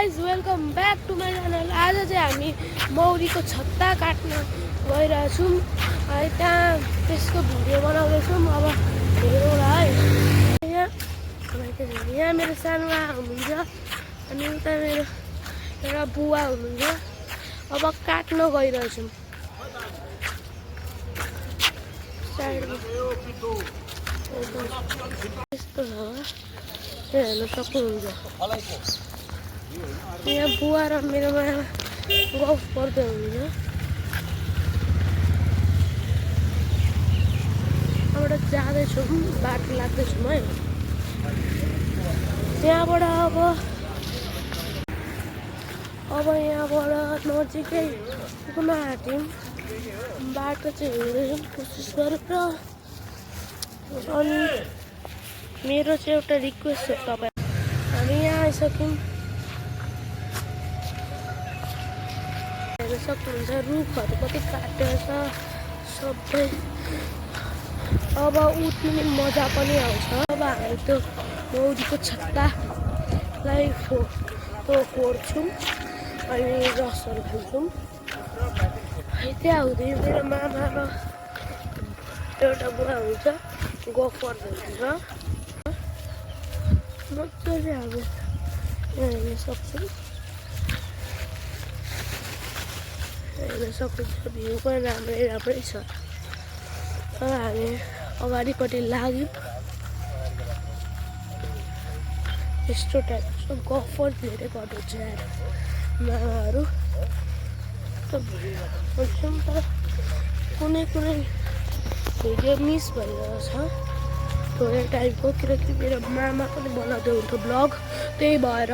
Guys welcome back to my channel. आज चाहिँ हामी मौरीको छत्ता काट्न गइरहेछौँ। त्यहाँ त्यसको भिडियो बनाउँदैछौँ। अब हेरौँला है। यहाँ मेरो सानो आमा हुनुहुन्छ अनि उता मेरो एउटा बुवा हुनुहुन्छ। अब काट्न गइरहेछौँ। यस्तो छ हेर्न सक्नुहुन्छ। यहाँ बुवा र मेरो मामा गफ गर्दै हुनुहुन्छ। यहाँबाट जाँदैछौँ, बाटो लाग्दैछौँ है। त्यहाँबाट अब यहाँबाट नजिकै पुग्न आँट्यौँ। बाटो चाहिँ हिँड्दैछौँ कोसिस गरेर। अनि मेरो चाहिँ एउटा रिक्वेस्ट छ तपाईँ, हामी यहाँ आइसक्यौँ। हेर्न सक्नुहुन्छ रुखहरू कति काटेर छ सबै। अब उठ्ने मजा पनि आउँछ। अब हामी त्यो मौरीको छत्तालाई फोड्छौँ अनि रसहरू खान्छौँ। त्यहाँ हुँदै मेरो मामा र एउटा बुवा हुन्छ, गफ गर्दै हुन्छ। मजाले हामी हेर्न सक्छौँ। हेर्न सक्नुहुन्छ भ्यू पनि राम्रै छ। हामी अगाडिपट्टि लाग्यौँ। यस्तो टाइपको गफर धेरै गर्नुहुन्छ यार मामाहरू। तर कुनै भिडियो मिस भइरहेछ थोरै टाइमको, किनकि मेरो मामा पनि बनाउँदै हुन्थ्यो ब्लग, त्यही भएर।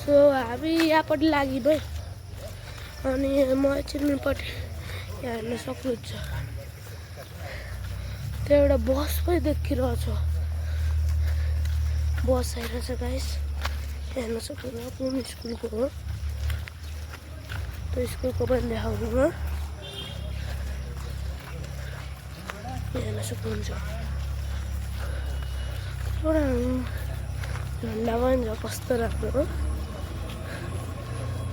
सो हामी यहाँपट्टि लाग्यौँ है। अनि म एकछिनपट्टि यहाँ हेर्न सक्नुहुन्छ। त्यहाँ एउटा बस पनि देखिरहेछ। बस आइरहेछ गाइस, हेर्न सक्नुहुन्छ। कुन स्कुलको हो त्यो स्कुलको पनि देखाउनु हो। हेर्न सक्नुहुन्छ। एउटा झन्डा पनि छ, कस्तो राम्रो हो।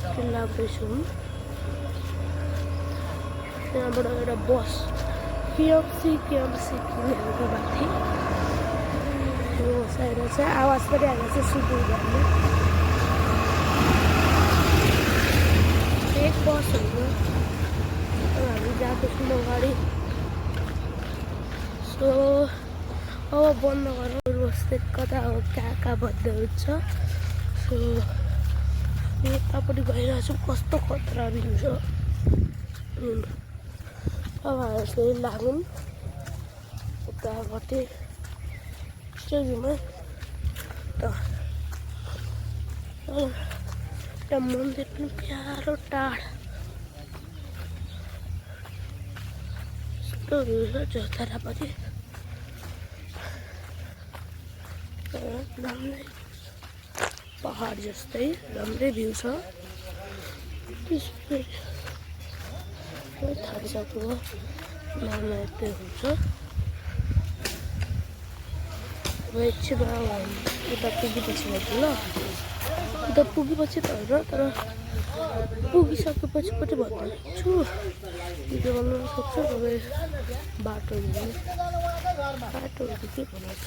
त्यो लाग्दैछौँ। त्यहाँबाट एउटा बस केएमसी किनेको माथि बस आइरहेछ। आवाज पनि आइरहेछ सुटु भन्ने। एक बस हुन्छ। हामी जाँदैछौँ अगाडि। सो अब बन्द गरेर बस्दै कता हो कहाँ भन्दै हुन्छ। सो यतापट्टि गइरहेछौँ। कस्तो खतरा भ्यू छ। अब हामी फेरि लागौँ उतापट्टि स्टेडियममा। एउटा मन्दिर पनि प्यारो टाढ यस्तो भ्यू छ चौतारापट्टि। राम्रै पहाड जस्तै राम्रै भ्यू छ। थालिसक्नु नाममा यस्तै हुन्छ। अब एकछिनमा उता पुगेपछि भन्छु ल। उता पुगेपछि त होइन, तर पुगिसकेपछि पनि भन्छु। भिडियो बनाउन सक्छु। तपाईँ बाटोहरू के भन्नुहुन्छ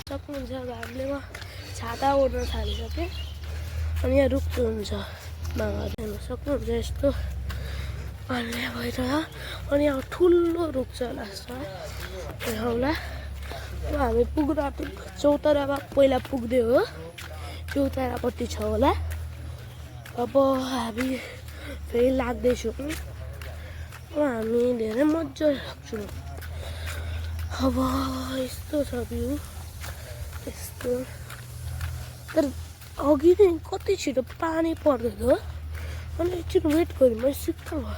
सक्नुहुन्छ। अब हामीले छाता ओड्न थालिसकेँ। अनि यहाँ रुख हुन्छ मामाहरू हेर्न सक्नुहुन्छ। यस्तो अन्य भइरह। अनि यहाँ ठुलो रुख छ लास्ट देखाउँला। अब हामी पुग्न आँट्यौँ। चौतारामा पहिला पुग्दै हो, चौतारापट्टि छ होला। अब हामी फेरि लाग्दैछौँ। अब हामी धेरै मजा लाग्छौँ। अब यस्तो छ भ्यू यस्तो। तर अघि नै कति छिटो पानी पर्दैथ्यो। अनि एकछिन वेट गऱ्यो, मैले शीतल भयो।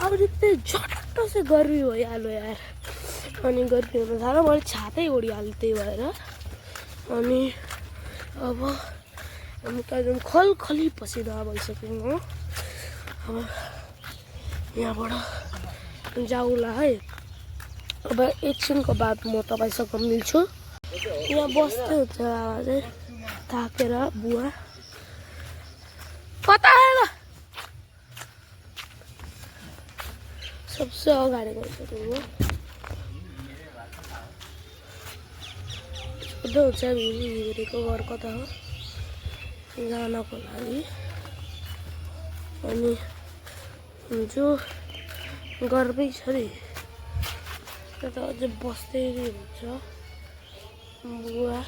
अब त्यही झट्ट चाहिँ गर्मी भइहाल्यो यार। अनि गर्मी हुन थाल्यो। मैले छातै ओढिहालेँ त्यही भएर। अनि अब हामी त एकदम खलखली पसिना भइसक्यौँ हो। अब यहाँबाट जाउँला है। अब एकछिनको बाद म तपाईँसँग मिल्छु। यहाँ बस्दै हुन्छ आवाज है। थाकेर बुवा कता आएर सबसे अगाडि गइसक्यो सोध्दै हुन्छ हिँडेको घर कता हो जानको लागि अनि जो गर्बै छ नि त्यता अझै बस्दै हुन्छ बुवा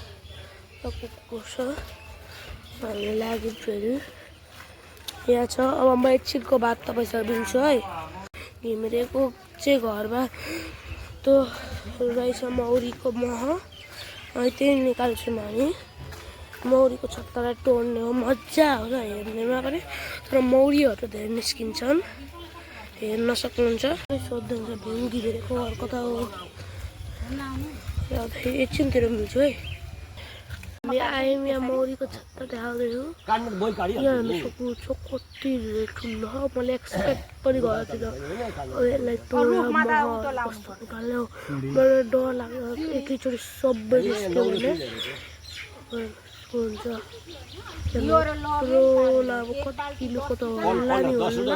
कुकुर छ हामी लाग्यो फेरि यहाँ छ अब म एकछिनको बाद तपाईँसँग दिन्छु है घिमिरेको चाहिँ घरमा त्यो रहेछ मौरीको मह अनि त्यही निकाल्छौँ हामी मौरीको छत्तालाई तोड्ने हो मजा आउँछ हेर्नेमा पनि तर मौरीहरू धेरै निस्किन्छन् हेर्न सक्नुहुन्छ सोध्दै हुन्छ भीम घिमिरेको घर कता हो एकछिनतिर मिल्छु है हामी आयौँ यहाँ मौरीको छत्ता देखाउँदैछु यहाँ हेर्न सक्नुहुन्छ कति ठुलो हो मैले एक्सपेक्ट पनि गरेको थिइनँ अब यसलाई तोडेर कस्तो निकाल्ने हो मलाई डर लाग्यो एकैचोटि सबै निस्क्यो भने हुन्छ अब कति किलोको त होला नि होला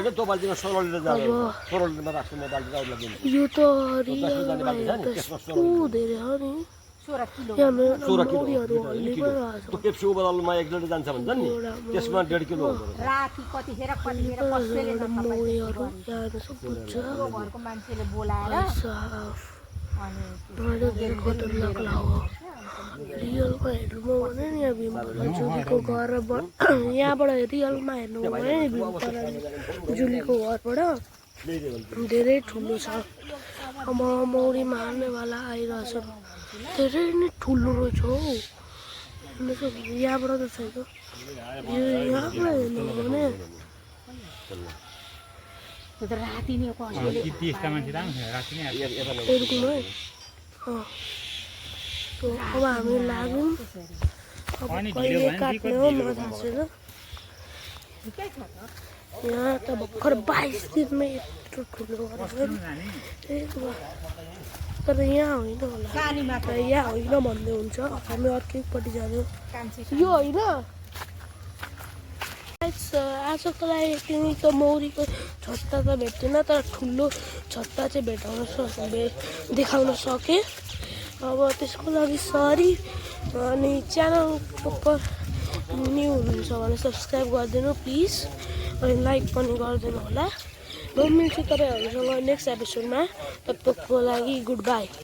यो त रियलमा हेर्दा यस्तो धेरै हो नि मौरीहरू हल्ली पो मौरीहरू जानु सक्नुहुन्छ धेरै खतरनाक लाग्यो रियलमा हेर्नु भने नि यहाँ भीमपरा जुलीको घरबाट यहाँबाट रियलमा हेर्नु भने नि भीमपरा जुलीको घरबाट धेरै ठुलो छ अब मौरी मार्नेवाला आइरहेछ धेरै नै ठुलो रहेछ हौ यहाँबाट त छैन यो यहाँबाट हेर्नु भने अब हामी लाग्यौँ अब कहिले काट्ने हो मलाई थाहा छैन यहाँ त भर्खर 22 दिनमै यत्रो ठुलो गरेर तर यहाँ होइन होला यहाँ होइन भन्दै हुन्छ हामी अर्कैपट्टि जाने यो होइन आजको लागि तिमी त मौरीको छत्ता त भेट्दैन तर ठुलो छत्ता चाहिँ देखाउन सकेँ अब त्यसको लागि सरी अनि च्यानलको न्यू हुनुहुन्छ भने सब्सक्राइब गरिदिनु प्लिज अनि लाइक पनि गरिदिनु होला म मिल्छु तपाईँहरूसँग नेक्स्ट एपिसोडमा तबतकको लागि गुड बाई।